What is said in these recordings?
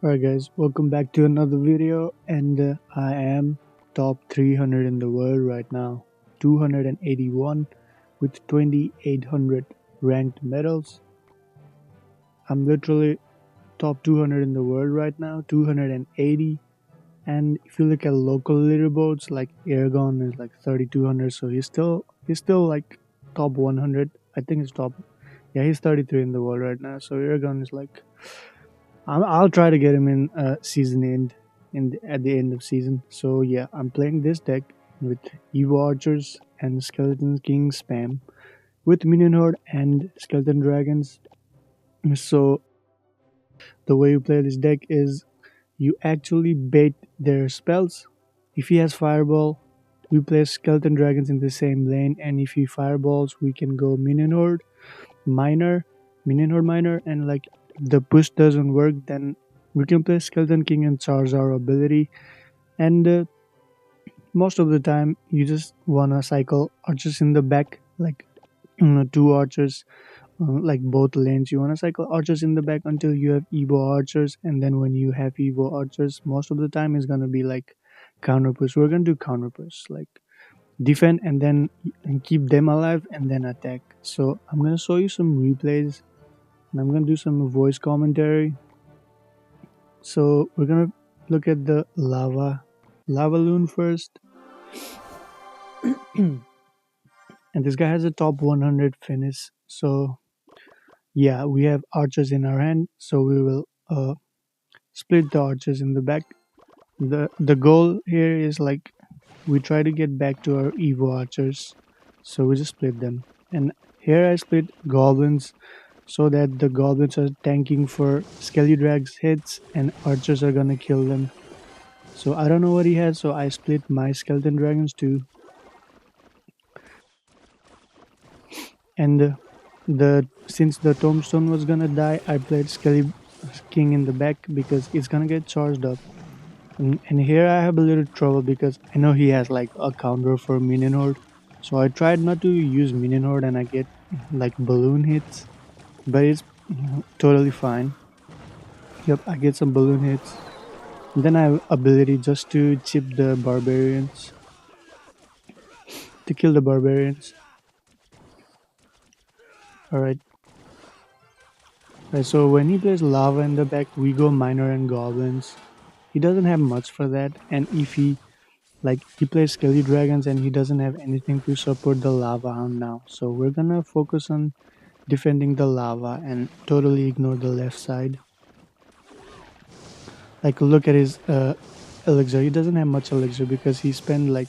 Alright guys, welcome back to another video and I am top 300 in the world right now. 281 with 2800 ranked medals. I'm literally top 200 in the world right now, 280. And if you look at local leaderboards, like Aragon is like 3200, so he's still like top 100. I think he's top, yeah, he's 33 in the world right now. So Aragon is like, I'll try to get him in season end, at the end of season. So yeah, I'm playing this deck with Evo Archers and Skeleton King spam with Minion Horde and Skeleton Dragons. So the way you play this deck is you actually bait their spells. If he has Fireball, we play Skeleton Dragons in the same lane, and if he fireballs, we can go Minion Horde, Miner, Minion Horde Miner, and like if the push doesn't work, then we can play Skeleton King and charge our ability. And most of the time, you just wanna cycle archers in the back, like two archers, like both lanes. You wanna cycle archers in the back until you have Evo archers, and then when you have Evo archers, most of the time is gonna be like counter push. We're gonna do counter push, like defend and then and keep them alive and then attack. So I'm gonna show you some replays and I'm gonna do some voice commentary. So we're gonna look at the lava loon first. And this guy has a top 100 finish. So yeah, we have archers in our hand, so we will split the archers in the back. The goal here is like we try to get back to our Evo archers, so we just split them. And here I split goblins so that the goblins are tanking for Skelly Drag's hits and archers are gonna kill them. So I don't know what he has, so I split my skeleton dragons too. And the since the tombstone was gonna die, I played Skelly King in the back because it's gonna get charged up. And here I have a little trouble because I know he has like a counter for minion horde. So I tried not to use minion horde and I get like balloon hits, but it's totally fine. Yep, I get some balloon hits. Then I have ability just to chip the barbarians, to kill the barbarians. Alright. Right, so when he plays lava in the back, we go miner and goblins. He doesn't have much for that, and if he plays skelly dragons and he doesn't have anything to support the lava hound now. So we're gonna focus on defending the lava and totally ignore the left side. Like look at his elixir. He doesn't have much elixir because he spent like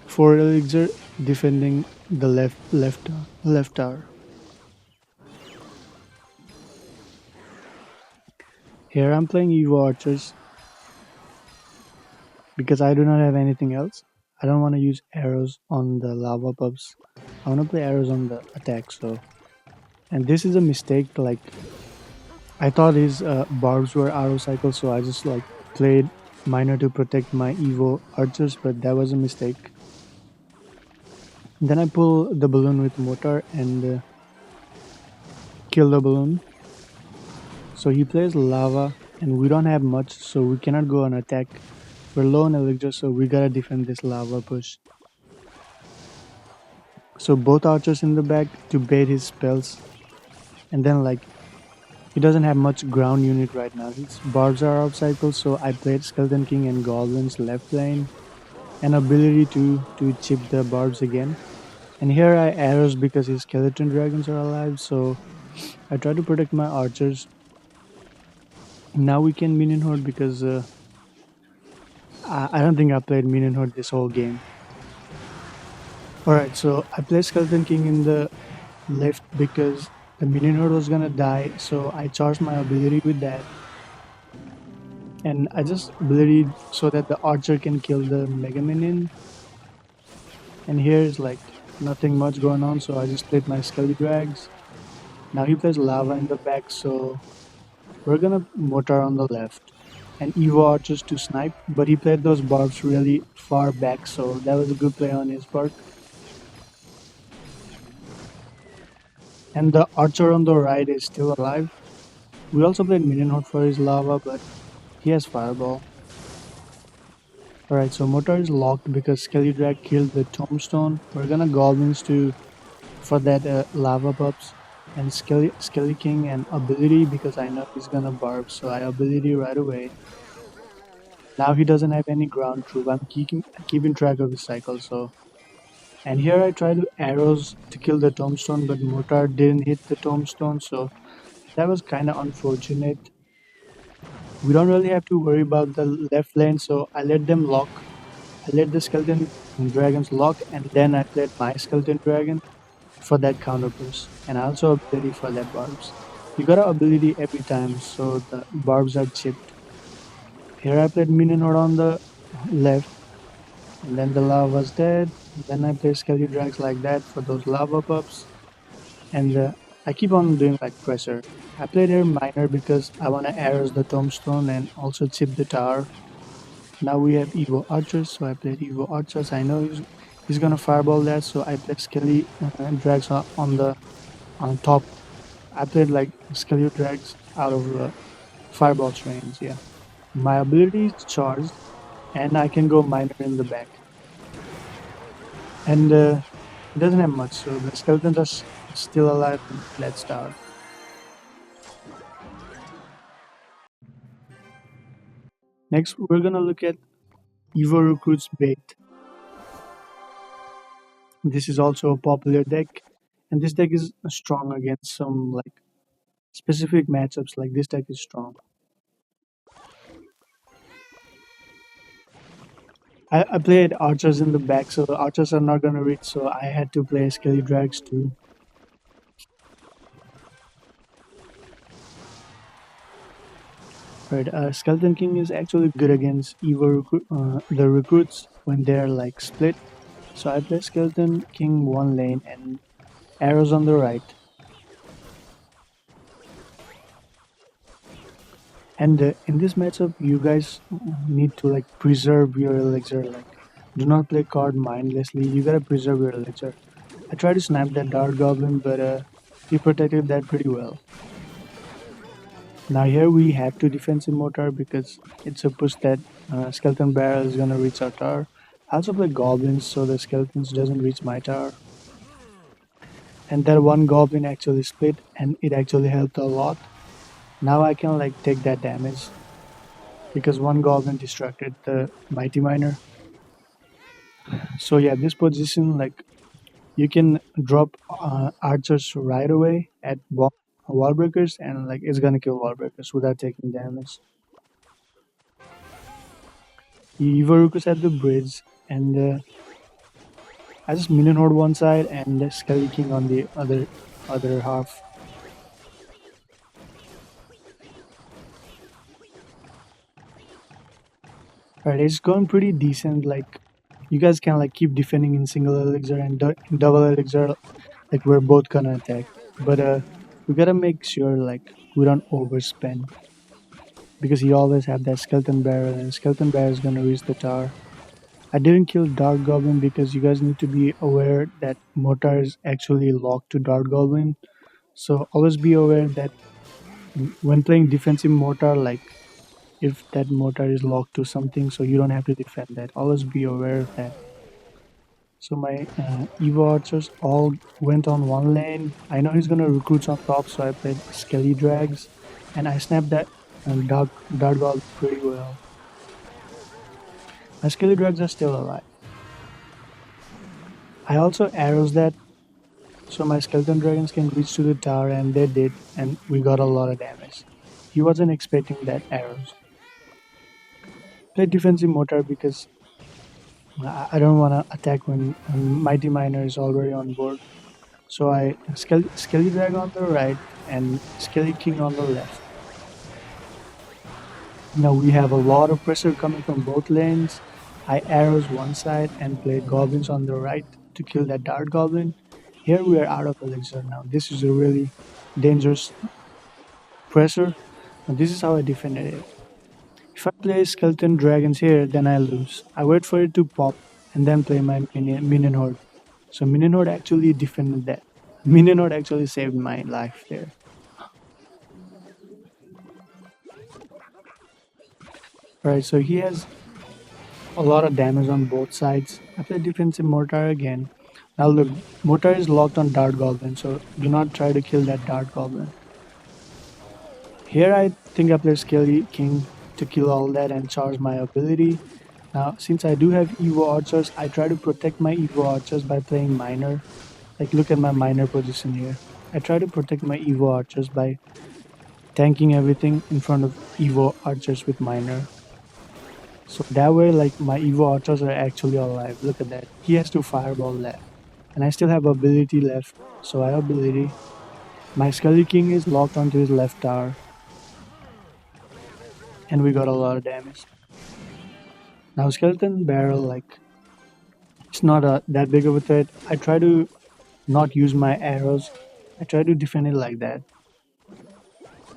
4 elixir defending the left tower. Here I'm playing Evo archers because I do not have anything else. I don't want to use arrows on the lava pups. I want to play arrows on the attack. So, and this is a mistake. Like I thought his barbs were arrow cycles, so I just like played miner to protect my Evo archers, but that was a mistake. Then I pull the balloon with mortar and kill the balloon. So he plays lava, and we don't have much, so we cannot go on attack. We're low on elixir, so we gotta defend this lava push. So both archers in the back to bait his spells, and then like he doesn't have much ground unit right now. His barbs are out cycle, so I played Skeleton King and Goblins left lane, an ability to chip the barbs again. And here I arrows because his skeleton dragons are alive, so I try to protect my archers. Now we can minion horde because I don't think I played minion horde this whole game. Alright, so I played Skeleton King in the left because the minion horde was gonna die, so I charged my ability with that. And I just ability so that the archer can kill the mega minion. And here's like nothing much going on, so I just played my Skelly Drags. Now he plays lava in the back, so we're gonna mortar on the left. And Evo archers to snipe, but he played those barbs really far back, so that was a good play on his part. And the archer on the right is still alive. We also played Minion Horde for his lava, but He has Fireball. Alright, so Mortar is locked because Skelly Drag killed the Tombstone. We're gonna Goblins to for that Lava Pups. And Skelly King and Ability because I know he's gonna Barb, so I Ability right away. Now he doesn't have any ground troop. I'm keeping track of his cycle, so. And here I try to arrows to kill the Tombstone, but Mortar didn't hit the Tombstone, so that was kind of unfortunate. We don't really have to worry about the left lane, so I let them lock. I let the skeleton dragons lock, and then I played my skeleton dragon for that counter push, and also ability for that barbs. You got a ability every time, so the barbs are chipped. Here I played minion horde on the left, and then the lava was dead. Then I play skelly drags like that for those lava pups, and I keep on doing like pressure. I played here minor because I want to arrows the tombstone and also chip the tower. Now we have Evo Archers, so I played Evo Archers. I know he's gonna fireball that, so I played Skelly drags on the on top. I played like Skelly drags out of the fireball's range. Yeah, my ability is charged, and I can go minor in the back, and it doesn't have much. So the skeletons are still alive. Let's start. Next, we're gonna look at Evo Recruit's Bait. This is also a popular deck, and this deck is strong against some like specific matchups. Like this deck is strong. I played archers in the back, so the archers are not gonna reach. So I had to play skelly drags too. Right, Skeleton King is actually good against the recruits when they're like split. So I play Skeleton King one lane and arrows on the right. And in this matchup, you guys need to like preserve your elixir. Like, do not play card mindlessly. You gotta preserve your elixir. I tried to snap that Dart Goblin, but he protected that pretty well. Now here we have to defensive mortar because it's a push that skeleton barrel is gonna reach our tower. I also play goblins so the skeletons doesn't reach my tower. And that one goblin actually split and it actually helped a lot. Now I can like take that damage because one goblin distracted the mighty miner. So yeah, this position like you can drop archers right away at wall breakers and like it's gonna kill wall breakers without taking damage. Ivaruk at the bridge, and I just minion horde one side and the Skelly King on the other half. Alright, it's going pretty decent. Like you guys can like keep defending in single elixir and in double elixir, like we're both gonna attack. But we gotta make sure like we don't overspend because you always have that skeleton barrel and skeleton barrel is gonna reach the tower. I didn't kill Dark Goblin because you guys need to be aware that Mortar is actually locked to Dark Goblin. So always be aware that when playing defensive Mortar, like if that Mortar is locked to something, so you don't have to defend that. Always be aware of that. So my Evo archers all went on one lane. I know he's gonna recruit on top, so I played Skelly Drags, and I snapped that Dark Goblin pretty well. My Skelly Drags are still alive. I also arrows that so my skeleton dragons can reach to the tower and they did and we got a lot of damage. He wasn't expecting that arrows. Play defensive mortar because I don't want to attack when Mighty Miner is already on board. So I Skelly Drag on the right and Skelly King on the left. Now we have a lot of pressure coming from both lanes. I arrows one side and play goblins on the right to kill that dart goblin. Here we are out of elixir now. This is a really dangerous pressure. And this is how I defended it. If I play skeleton dragons here, then I lose. I wait for it to pop and then play my minion horde. So minion horde actually defended that. Minion horde actually saved my life there. Right, so he has a lot of damage on both sides. I play defensive Mortar again. Now look, Mortar is locked on Dart Goblin, so do not try to kill that Dart Goblin. Here I think I play Skelly King to kill all that and charge my ability. Now, since I do have Evo Archers, I try to protect my Evo Archers by playing Miner. Like, look at my Miner position here. I try to protect my Evo Archers by tanking everything in front of Evo Archers with Miner. So that way, like, my Evo Archers are actually alive. Look at that. He has to fireball that. And I still have ability left. So I have ability. My Skelly King is locked onto his left tower. And we got a lot of damage. Now, Skeleton Barrel, like, it's not that big of a threat. I try to not use my arrows. I try to defend it like that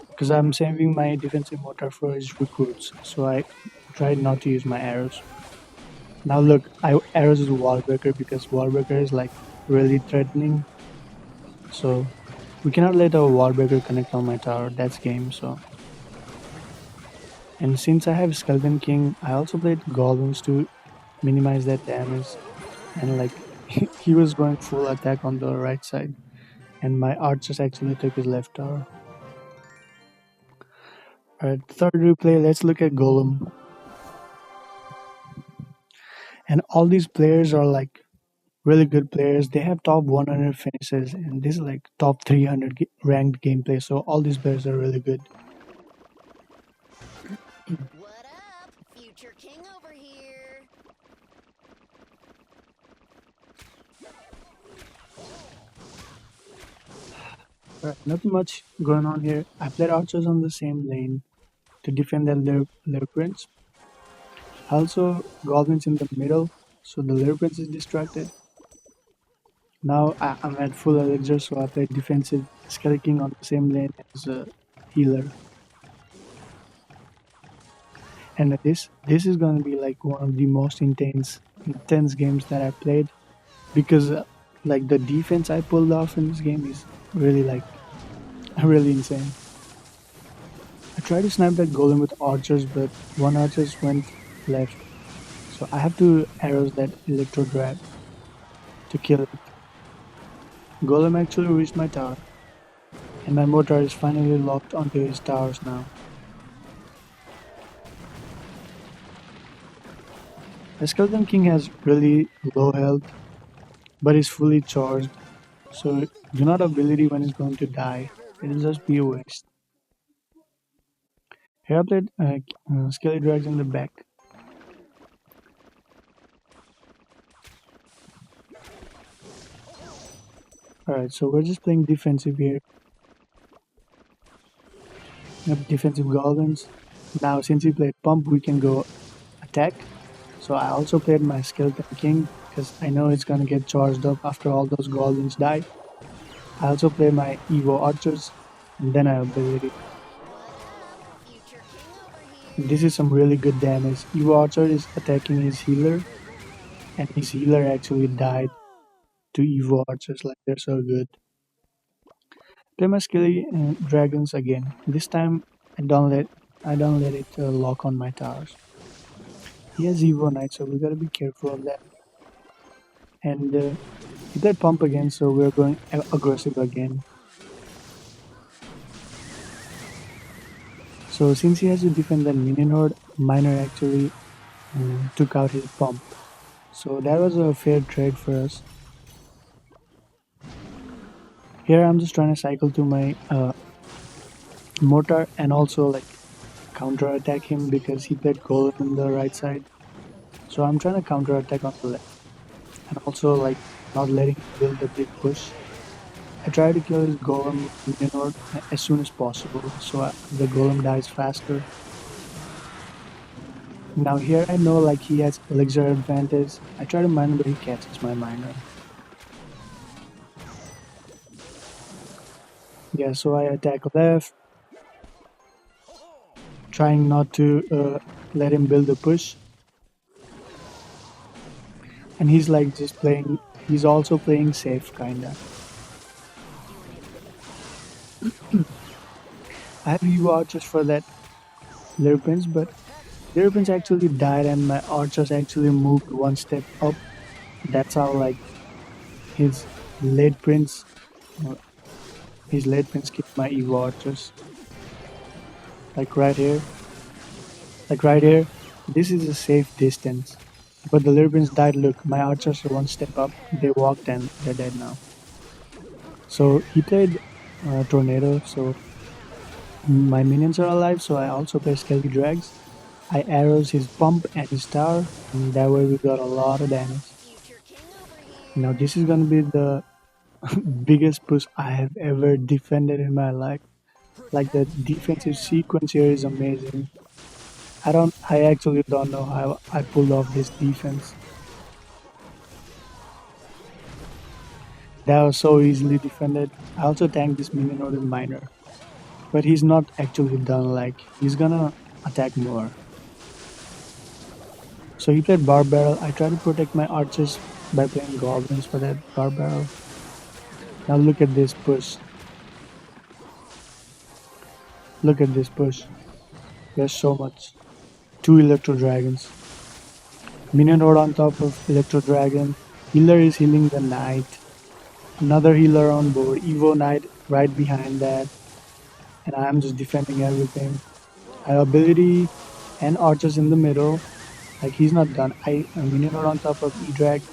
because I'm saving my defensive mortar for his recruits. So I try not to use my arrows. Now look, I arrows is wall breaker because wall breaker is like really threatening. So we cannot let a wall breaker connect on my tower. That's game. So and since I have Skeleton King, I also played golems to minimize that damage. And like he was going full attack on the right side, and my archers actually took his left tower. Alright, third replay, let's look at Golem. And all these players are like really good players. They have top 100 finishes, and this is like top 300 ranked gameplay. So all these players are really good. What up? Future King over here. Alright, nothing much going on here. I played archers on the same lane to defend their prince. Also, goblins in the middle, so the Lyre Prince is distracted. Now I'm at full elixir, so I play defensive Skelly King on the same lane as a healer. And this is gonna be like one of the most intense games that I played because like the defense I pulled off in this game is really like really insane. I tried to snipe that golem with archers, but one archer went left, so I have to arrows that electro drag to kill it. Golem actually reached my tower, and my mortar is finally locked onto his towers now. The Skeleton King has really low health, but is fully charged, so do not ability when it's going to die. It'll just be a waste. Here I played Skelly Drags in the back. Alright, so we're just playing defensive here. Yep, defensive goblins. Now since we played pump, we can go attack. So I also played my Skeleton King because I know it's gonna get charged up after all those goblins die. I also play my Evo archers, and then I ability. Future King over here. This is some really good damage. Evo archer is attacking his healer, and his healer actually died to Evo archers. Like they're so good. Play my Skelly dragons again. This time I don't let it lock on my towers. He has Evo knight, so we gotta be careful of that. And he played pump again, so we're going aggressive again. So since he has to defend that minion horde, Miner actually took out his pump. So that was a fair trade for us. Here I'm just trying to cycle to my mortar and also like counter attack him because he played golem on the right side. So I'm trying to counter attack on the left and also like not letting him build a big push. I try to kill his golem minion horde as soon as possible so the golem dies faster. Now here I know like he has elixir advantage. I try to mine but he catches my miner. Yeah, so I attack left, trying not to let him build a push. And he's like just playing, he's also playing safe kinda. I have Evo archers for that Lyre Prince, but The Europeans actually died and my archers actually moved one step up. That's how like his late prince, uh, his late prince killed my Evo archers. Like right here, like right here. This is a safe distance. But the Europeans died. Look, my archers are one step up. They walked and they're dead now. So he played tornado. So my minions are alive. So I also play Skelly Drags. I arrows his pump and his tower, and that way we got a lot of damage. Future king over Now here. this is gonna be the biggest push I have ever defended in my life. Like the defensive sequence here is amazing. I actually don't know how I pulled off this defense. That was so easily defended. I also tanked this minion or the miner, but he's not actually done. Like he's gonna attack more. So he played bar barrel. I try to protect my archers by playing goblins for that bar barrel. Now look at this push. Look at this push. There's so much. Two electro dragons. Minion Horde on top of Electro Dragon. Healer is healing the Knight. Another healer on board. Evo Knight right behind that. And I'm just defending everything. I have ability and archers in the middle. Like he's not done. I Minion Horde on top of E-Drag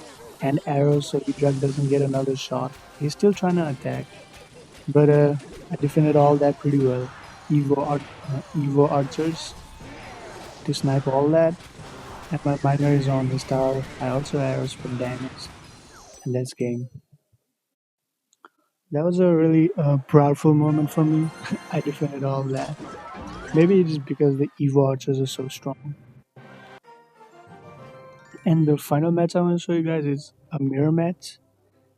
and arrows so E-Drag doesn't get another shot. He's still trying to attack. But I defended all that pretty well. Evo archers to snipe all that. And my miner is on his tower. I also arrows for damage. And that's game. That was a really proudful moment for me. I defended all of that. Maybe it is because the Evo archers are so strong. And the final match I want to show you guys is a mirror match.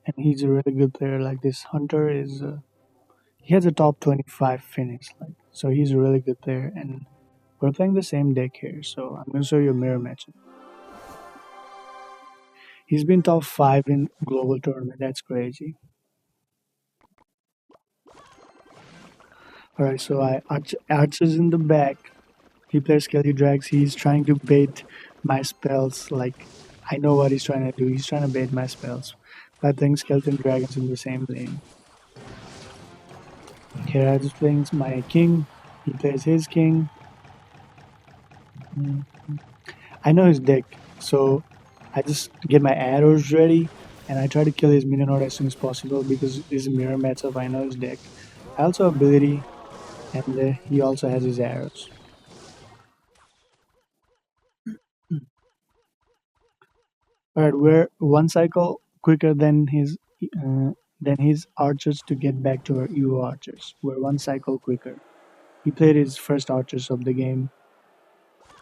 And he's a really good player. Like this hunter is, he has a top 25 finish. Like so, he's a really good player. And we're playing the same deck here. So I'm gonna show you a mirror match. He's been top 5 in global tournament. That's crazy. All right, so archers in the back. He plays Skelly Drags. He's trying to bait my spells. Like, I know what he's trying to do. He's trying to bait my spells by playing Skeleton Dragons in the same lane. Here I just playing my king. He plays his king. Mm. I know his deck, so I just get my arrows ready and I try to kill his minion horde as soon as possible because this is a mirror matchup. I know his deck. I also have ability, and he also has his arrows. Alright, we're one cycle quicker than his archers to get back to our EU archers. We're one cycle quicker. He played his first archers of the game,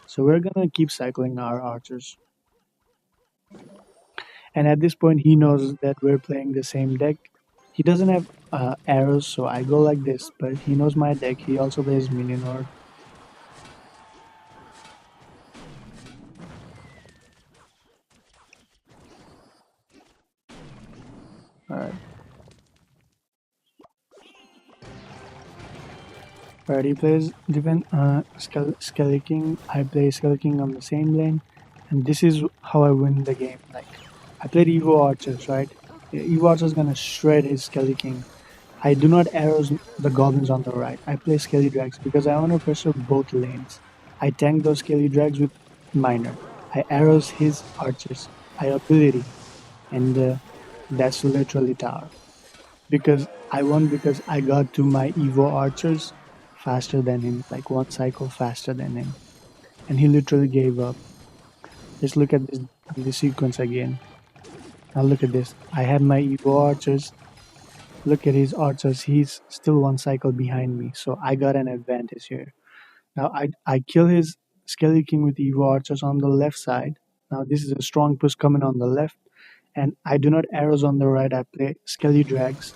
so we're gonna keep cycling our archers. And at this point, he knows that we're playing the same deck. He doesn't have arrows, so I go like this. But he knows my deck. He also plays minion horde. Alright, alright. He plays defense. Skelly King. I play Skelly King on the same lane. And this is how I win the game. Like I played Evo Archers, right? Evo Archer's gonna shred his Skelly King. I do not arrows the goblins on the right. I play Skelly Drags because I want to pressure both lanes. I tank those Skelly Drags with Miner. I arrows his archers. I ability, and that's literally tower. Because I won because I got to my Evo archers faster than him, like one cycle faster than him, and he literally gave up. Just look at this sequence again. Now look at this. I have my Evo archers. Look at his archers. He's still one cycle behind me, so I got an advantage here. Now I kill his Skelly King with Evo archers on the left side. Now this is a strong push coming on the left, and I do not arrows on the right. I play Skelly Drags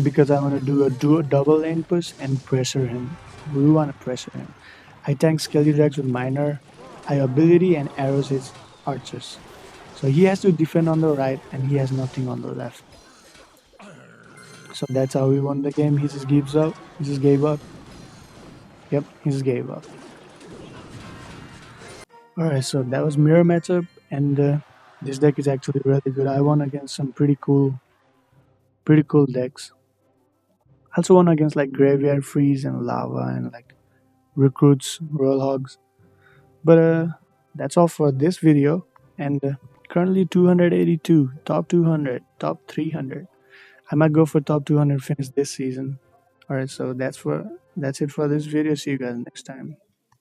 because I want to do a double lane push and pressure him. We want to pressure him. I tank Skelly Drags with Miner. I ability and arrows his archers. So he has to defend on the right and he has nothing on the left. So that's how we won the game. He just gives up. He just gave up. Yep, he just gave up. Alright, so that was mirror matchup, and this deck is actually really good. I won against some pretty cool decks. I also won against like Graveyard Freeze and Lava and like Recruits, Royal Hogs. But that's all for this video. And currently 282, top 200, top 300. I might go for top 200 finish this season. Alright, so that's it for this video. See you guys next time.